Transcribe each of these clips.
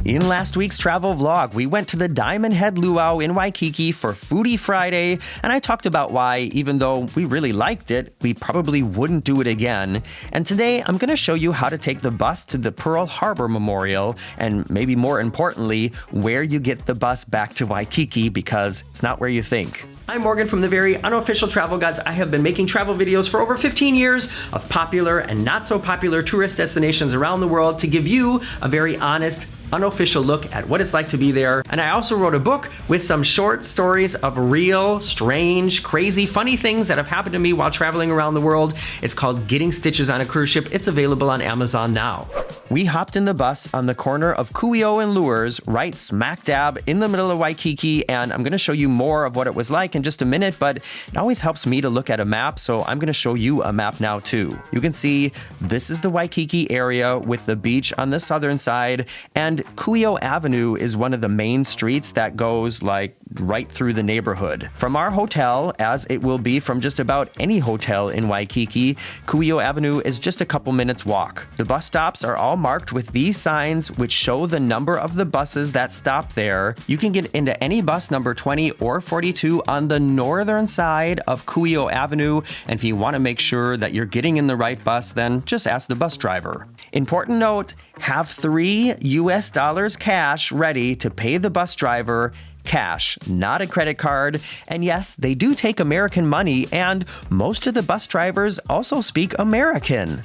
In last week's travel vlog, we went to the Diamond Head Luau in Waikiki for Foodie Friday, and I talked about why, even though we really liked it, we probably wouldn't do it again. And today, I'm going to show you how to take the bus to the Pearl Harbor Memorial, and maybe more importantly, where you get the bus back to Waikiki, because it's not where you think. I'm Morgan from the very unofficial Travel Guides. I have been making travel videos for over 15 years of popular and not so popular tourist destinations around the world to give you a very honest, unofficial look at what it's like to be there. And I also wrote a book with some short stories of real, strange, crazy, funny things that have happened to me while traveling around the world. It's called Getting Stitches on a Cruise Ship. It's available on Amazon now. We hopped in the bus on the corner of Kuio and Lures, right smack dab in the middle of Waikiki, and I'm going to show you more of what it was like in just a minute, but it always helps me to look at a map, so I'm going to show you a map now too. You can see this is the Waikiki area with the beach on the southern side, and Kuio Avenue is one of the main streets that goes like right through the neighborhood. From our hotel, as it will be from just about any hotel in Waikiki, Kuio Avenue is just a couple minutes walk. The bus stops are all marked with these signs which show the number of the buses that stop there. You can get into any bus number 20 or 42 on the northern side of Kuio Avenue, and if you want to make sure that you're getting in the right bus, then just ask the bus driver. Important note, have $3 US cash ready to pay the bus driver. Cash, not a credit card. And yes, they do take American money, and most of the bus drivers also speak American.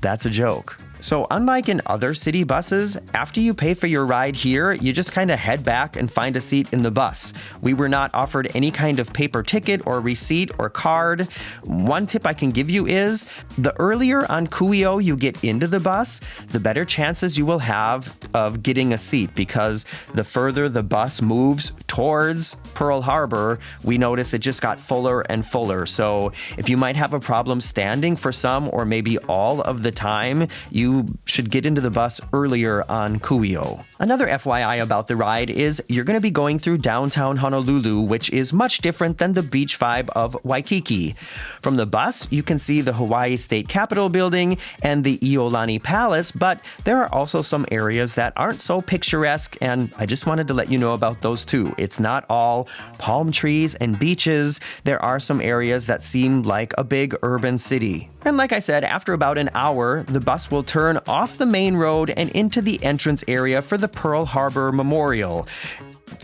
That's a joke. So unlike in other city buses, after you pay for your ride here, you just kind of head back and find a seat in the bus. We were not offered any kind of paper ticket or receipt or card. One tip I can give you is, the earlier on Kuio you get into the bus, the better chances you will have of getting a seat, because the further the bus moves towards Pearl Harbor, we notice it just got fuller and fuller. So if you might have a problem standing for some or maybe all of the time, you should get into the bus earlier on Kuio. Another FYI about the ride is you're going to be going through downtown Honolulu, which is much different than the beach vibe of Waikiki. From the bus, you can see the Hawaii State Capitol building and the Iolani Palace, but there are also some areas that aren't so picturesque, and I just wanted to let you know about those too. It's not all palm trees and beaches. There are some areas that seem like a big urban city. And like I said, after about an hour, the bus will turn off the main road and into the entrance area for the Pearl Harbor Memorial.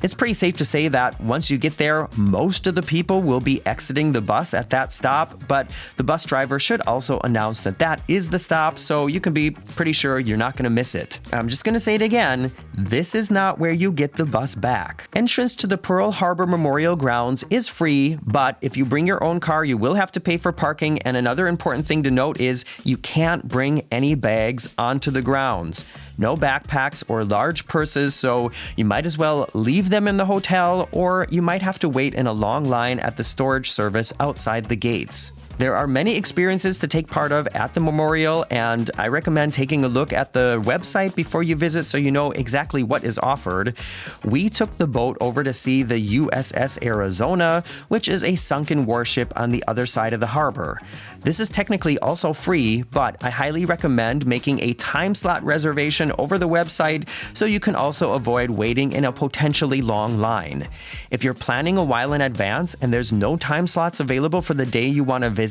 It's pretty safe to say that once you get there, most of the people will be exiting the bus at that stop, but the bus driver should also announce that that is the stop, so you can be pretty sure you're not going to miss it. I'm just going to say it again, this is not where you get the bus back. Entrance to the Pearl Harbor Memorial grounds is free, but if you bring your own car, you will have to pay for parking, and another important thing to note is you can't bring any bags onto the grounds. No backpacks or large purses, so you might as well leave them in the hotel, or you might have to wait in a long line at the storage service outside the gates. There are many experiences to take part of at the memorial, and I recommend taking a look at the website before you visit so you know exactly what is offered. We took the boat over to see the USS Arizona, which is a sunken warship on the other side of the harbor. This is technically also free, but I highly recommend making a time slot reservation over the website so you can also avoid waiting in a potentially long line. If you're planning a while in advance and there's no time slots available for the day you want to visit,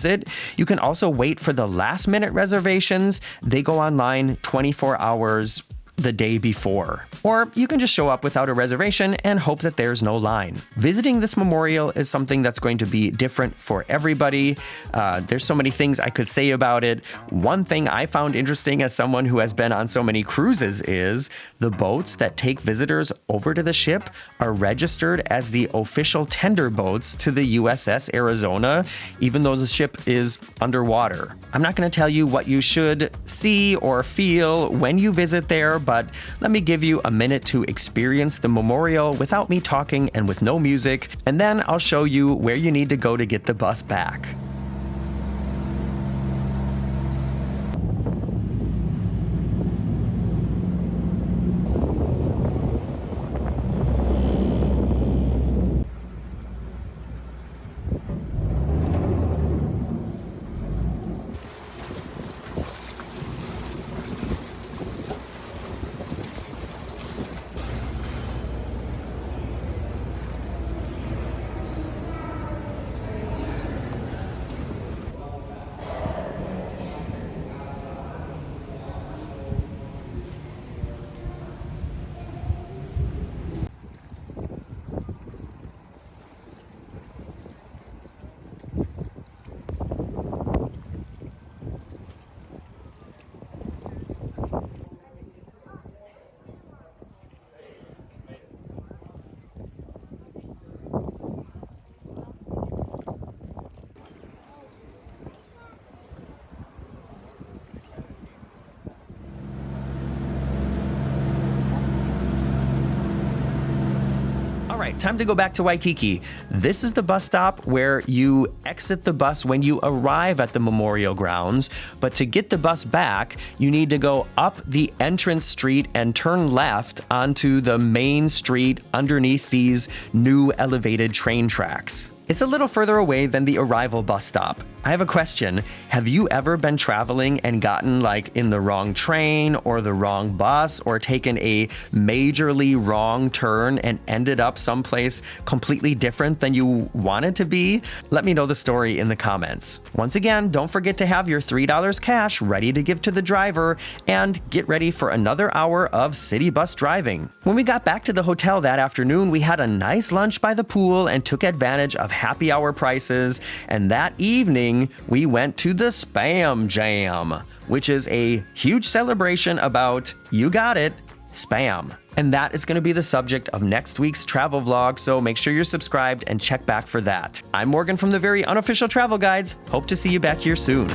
you can also wait for the last minute reservations. They go online 24 hours the day before. Or you can just show up without a reservation and hope that there's no line. Visiting this memorial is something that's going to be different for everybody. There's so many things I could say about it. One thing I found interesting as someone who has been on so many cruises is the boats that take visitors over to the ship are registered as the official tender boats to the USS Arizona, even though the ship is underwater. I'm not going to tell you what you should see or feel when you visit there, but let me give you a minute to experience the memorial without me talking and with no music, and then I'll show you where you need to go to get the bus back. right, time to go back to Waikiki. This is the bus stop where you exit the bus when you arrive at the memorial grounds, but to get the bus back, you need to go up the entrance street and turn left onto the main street underneath these new elevated train tracks. It's a little further away than the arrival bus stop. I have a question. Have you ever been traveling and gotten in the wrong train or the wrong bus or taken a majorly wrong turn and ended up someplace completely different than you wanted to be? Let me know the story in the comments. Once again, don't forget to have your $3 cash ready to give to the driver and get ready for another hour of city bus driving. When we got back to the hotel that afternoon, we had a nice lunch by the pool and took advantage of happy hour prices, and that evening we went to the Spam Jam, which is a huge celebration about, you got it, spam. And that is going to be the subject of next week's travel vlog, so make sure you're subscribed and check back for that. I'm Morgan from the Very Unofficial Travel Guides. Hope to see you back here soon.